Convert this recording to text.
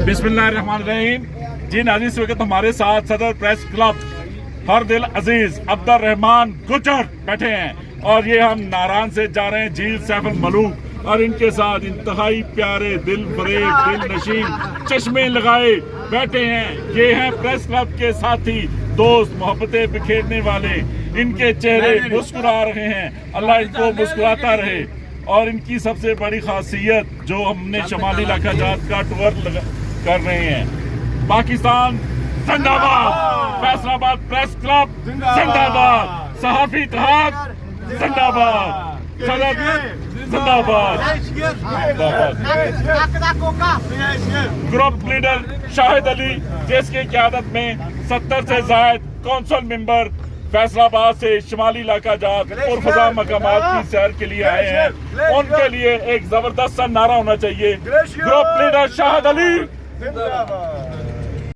बिस्मिल्लाहिर्रहमानिर्रहीम। जी नाज़रीन, इस वक्त हमारे साथ सदर प्रेस क्लब हर दिल अजीज अब्दुर्रहमान गुजर बैठे हैं और ये हम नारायण से जा रहे हैं झील सैफुल मलूक और इनके साथ इंतहाई प्यारे दिल फरेब दिल नशीन चश्मे लगाए बैठे हैं। ये हैं प्रेस क्लब के साथी दोस्त मोहब्बतें बिखेरने वाले। इनके चेहरे मुस्कुरा रहे हैं, अल्लाह इनको मुस्कुराता रहे। और इनकी सबसे बड़ी खासियत जो हमने शमाली इलाका जात का टूर कर रहे हैं। पाकिस्तान जिंदाबाद, फैसलाबाद प्रेस क्लब जिंदाबाद, सहाफी इत्तेहाद जिंदाबाद, सदर जिंदाबाद। ग्रुप लीडर शाहिद अली जिसकी क़यादत में 70 से ज़ायद कौंसिल मेंबर फैसलाबाद से शुमाली इलाका जात पुरफजा मकामात की सैर के लिए आए हैं, उनके लिए एक जबरदस्त सा नारा होना चाहिए। ग्रुप लीडर शाहिद अली जिंदाबाद।